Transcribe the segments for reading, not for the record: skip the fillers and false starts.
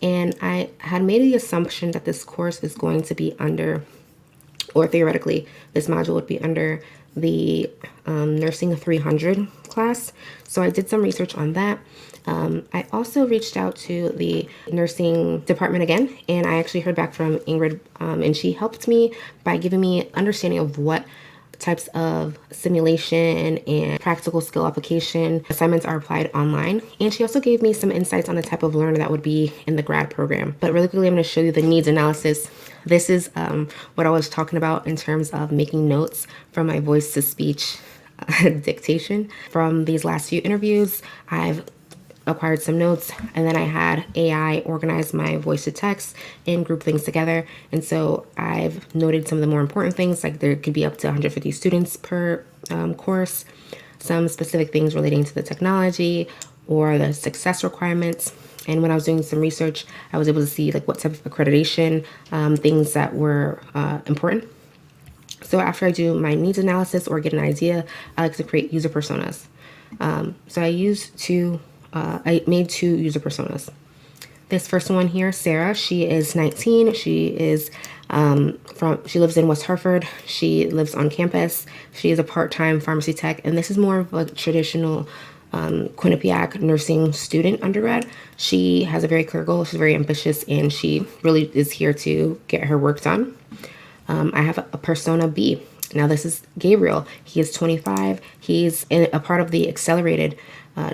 And I had made the assumption that this course is going to be under, or theoretically, this module would be under the Nursing 300 class. So I did some research on that. I also reached out to the nursing department again, and I actually heard back from Ingrid, and she helped me by giving me understanding of what types of simulation and practical skill application assignments are applied online. And she also gave me some insights on the type of learner that would be in the grad program. But really quickly, I'm going to show you the needs analysis. This is what I was talking about in terms of making notes from my voice to speech dictation. From these last few interviews, I've acquired some notes, and then I had AI organize my voice to text and group things together. And so I've noted some of the more important things, like there could be up to 150 students per course, some specific things relating to the technology or the success requirements. And when I was doing some research, I was able to see like what type of accreditation, things that were important. So after I do my needs analysis or get an idea, I like to create user personas. So I made 2 user personas. This first one here, Sarah, she is 19. She is she lives in West Hartford. She lives on campus. She is a part-time pharmacy tech, and this is more of a traditional Quinnipiac nursing student undergrad. She has a very clear goal. She's very ambitious, and she really is here to get her work done. I have a persona B. Now this is Gabriel. He is 25. He's a part of the accelerated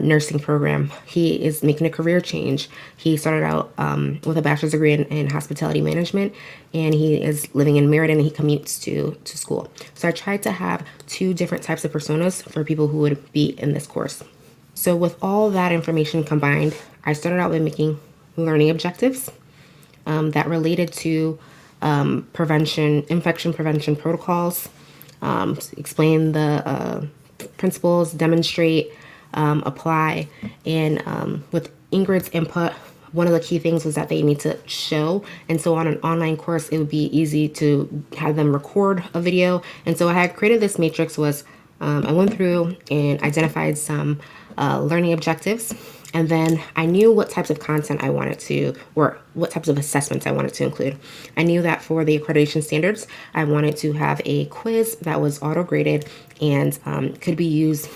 nursing program. He is making a career change. He started out with a bachelor's degree in hospitality management, and he is living in Meriden, and he commutes to school. So I tried to have 2 different types of personas for people who would be in this course. So with all that information combined, I started out by making learning objectives that related to infection prevention protocols, explain the principles, demonstrate, apply. And with Ingrid's input, one of the key things was that they need to show. And so on an online course, it would be easy to have them record a video. And so I had created this matrix I went through and identified some learning objectives. And then I knew what types of content I wanted to, or what types of assessments I wanted to include. I knew that for the accreditation standards, I wanted to have a quiz that was auto-graded and could be used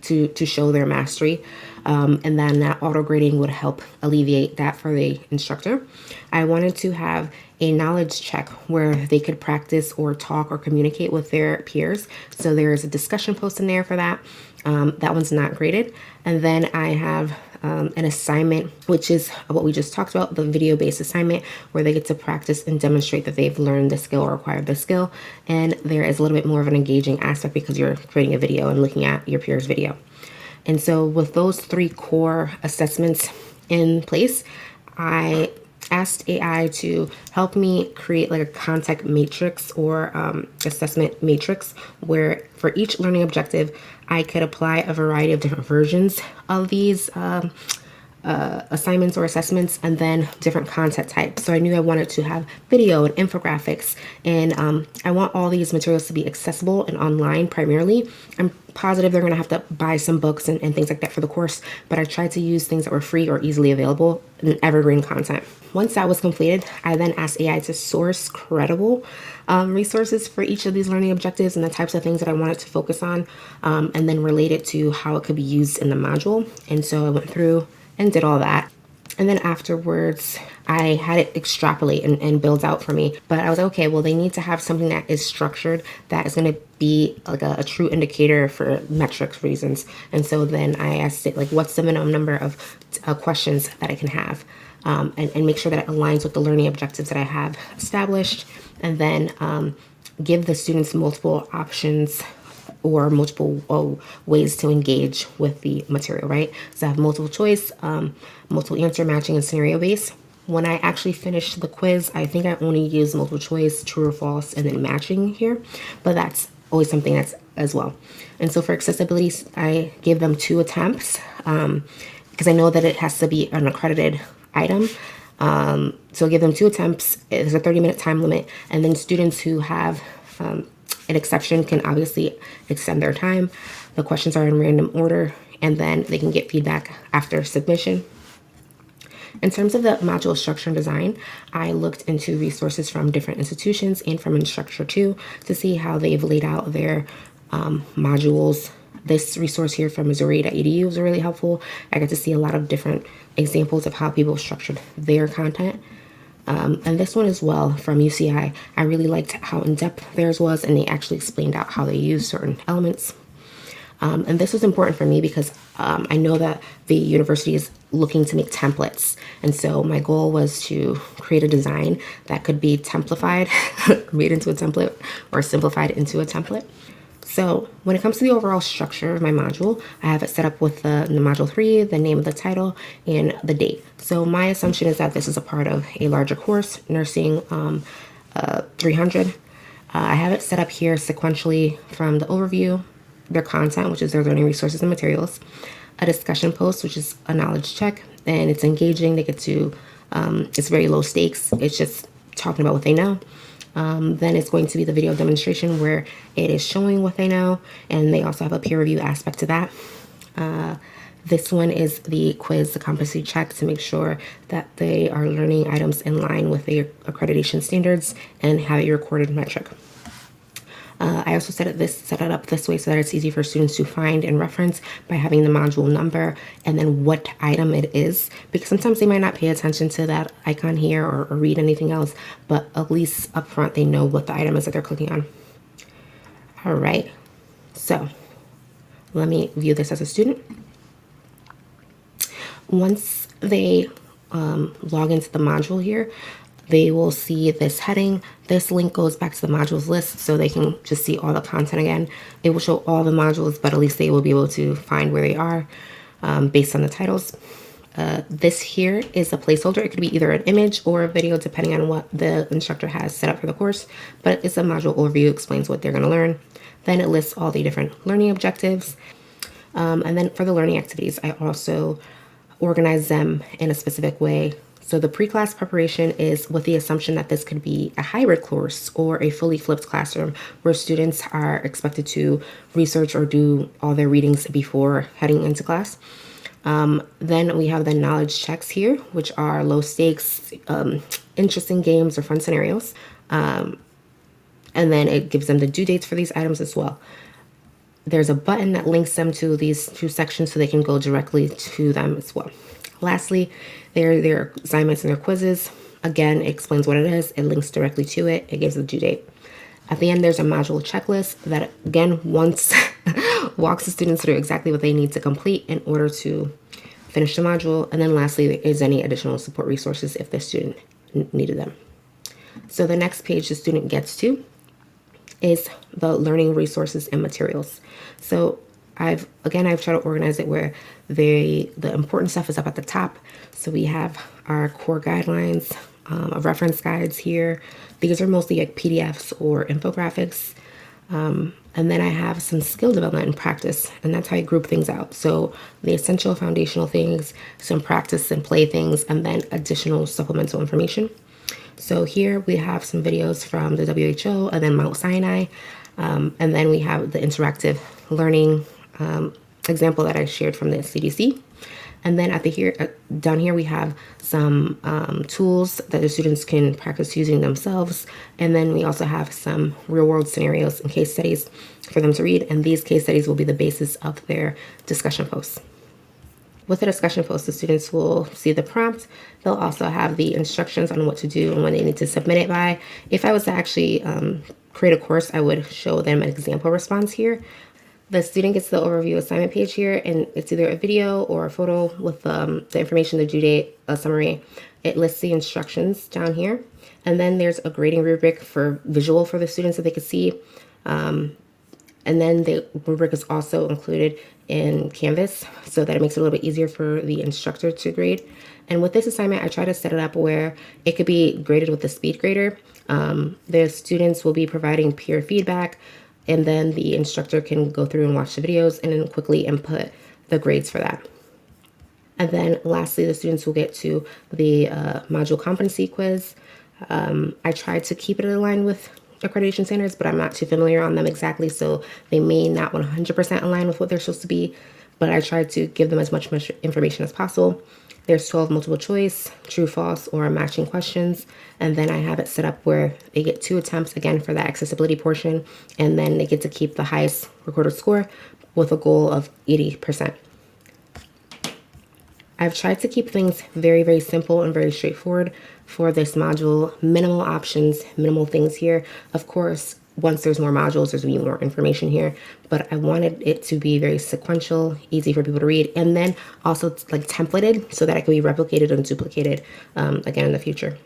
to show their mastery. And then that auto-grading would help alleviate that for the instructor. I wanted to have a knowledge check where they could practice or talk or communicate with their peers. So there's a discussion post in there for that. That one's not graded. And then I have an assignment, which is what we just talked about, the video-based assignment, where they get to practice and demonstrate that they've learned the skill or acquired the skill. And there is a little bit more of an engaging aspect because you're creating a video and looking at your peers' video. And so with those 3 core assessments in place, I asked AI to help me create like a content matrix or assessment matrix where for each learning objective, I could apply a variety of different versions of these assignments or assessments, and then different content types. So I knew I wanted to have video and infographics, and I want all these materials to be accessible and online primarily. I'm positive they're going to have to buy some books and things like that for the course, but I tried to use things that were free or easily available and evergreen content. Once that was completed, I then asked AI to source credible resources for each of these learning objectives and the types of things that I wanted to focus on, and then relate it to how it could be used in the module. And so I went through and did all that. And then afterwards, I had it extrapolate and build out for me. But I was like, okay, well, they need to have something that is structured, that is going to be like a true indicator for metrics reasons. And so then I asked it, like, what's the minimum number of questions that I can have, and make sure that it aligns with the learning objectives that I have established. And then give the students multiple options or multiple ways to engage with the material, right? So I have multiple choice, multiple answer matching, and scenario based. When I actually finished the quiz, I think I only used multiple choice, true or false, and then matching here, but that's always something that's as well. And so for accessibility, I gave them 2 attempts because I know that it has to be an accredited item. So I give them 2 attempts. There's a 30-minute time limit, and then students who have an exception can obviously extend their time. The questions are in random order, and then they can get feedback after submission. In terms of the module structure and design, I looked into resources from different institutions and from Instructure too to see how they've laid out their modules. This resource here from Missouri.edu was really helpful. I got to see a lot of different examples of how people structured their content. And this one as well from UCI, I really liked how in-depth theirs was, and they actually explained out how they use certain elements. And this was important for me because I know that the university is looking to make templates. And so my goal was to create a design that could be templified, made into a template, or simplified into a template. So when it comes to the overall structure of my module, I have it set up with the module 3, the name of the title, and the date. So my assumption is that this is a part of a larger course, Nursing 300. I have it set up here sequentially from the overview, their content, which is their learning resources and materials, a discussion post, which is a knowledge check, and it's engaging. They get to, it's very low stakes. It's just talking about what they know. Then it's going to be the video demonstration where it is showing what they know, and they also have a peer review aspect to that. This one is the quiz, the competency check to make sure that they are learning items in line with their accreditation standards and have a recorded metric. I also set it up this way so that it's easy for students to find and reference by having the module number and then what item it is, because sometimes they might not pay attention to that icon here or read anything else, but at least up front they know what the item is that they're clicking on. All right, so let me view this as a student. Once they log into the module here, they will see this heading. This link goes back to the modules list so they can just see all the content again. It will show all the modules, but at least they will be able to find where they are based on the titles. This here is a placeholder. It could be either an image or a video depending on what the instructor has set up for the course, but it's a module overview, explains what they're going to learn. Then it lists all the different learning objectives. And then for the learning activities, I also organize them in a specific way. So the pre-class preparation is with the assumption that this could be a hybrid course or a fully flipped classroom where students are expected to research or do all their readings before heading into class. Then we have the knowledge checks here, which are low stakes, interesting games or fun scenarios. And then it gives them the due dates for these items as well. There's a button that links them to these two sections so they can go directly to them as well. Lastly, their assignments and their quizzes. Again, it explains what it is. It links directly to it. It gives the due date. At the end, there's a module checklist that, again, once walks the students through exactly what they need to complete in order to finish the module. And then lastly, there is any additional support resources if the student needed them. So the next page the student gets to is the learning resources and materials. So I've tried to organize it where the important stuff is up at the top. So we have our core guidelines, reference guides here. These are mostly like PDFs or infographics. And then I have some skill development and practice, and that's how I group things out. So the essential foundational things, some practice and play things, and then additional supplemental information. So here we have some videos from the WHO and then Mount Sinai. And then we have the interactive learning example that I shared from the CDC. And then down here we have some tools that the students can practice using themselves. And then we also have some real world scenarios and case studies for them to read. And these case studies will be the basis of their discussion posts. With the discussion post, the students will see the prompt. They'll also have the instructions on what to do and when they need to submit it by. If I was to actually create a course, I would show them an example response here. The student gets the overview assignment page here, and it's either a video or a photo with the information, the due date, a summary. It lists the instructions down here. And then there's a grading rubric for visual for the students that they could see. And then the rubric is also included in Canvas so that it makes it a little bit easier for the instructor to grade. And with this assignment, I try to set it up where it could be graded with the speed grader. The students will be providing peer feedback, and then the instructor can go through and watch the videos and then quickly input the grades for that. And then lastly, the students will get to the module competency quiz. I tried to keep it in line with accreditation standards, but I'm not too familiar on them exactly, so they may not 100% align with what they're supposed to be. but I tried to give them as much information as possible. There's 12 multiple choice, true, false, or matching questions. And then I have it set up where they get 2 attempts again for that accessibility portion. And then they get to keep the highest recorded score with a goal of 80%. I've tried to keep things very, very simple and very straightforward for this module. Minimal options, minimal things here. Of course, once there's more modules, there's going to be more information here, but I wanted it to be very sequential, easy for people to read, and then also like templated so that it can be replicated and duplicated again in the future.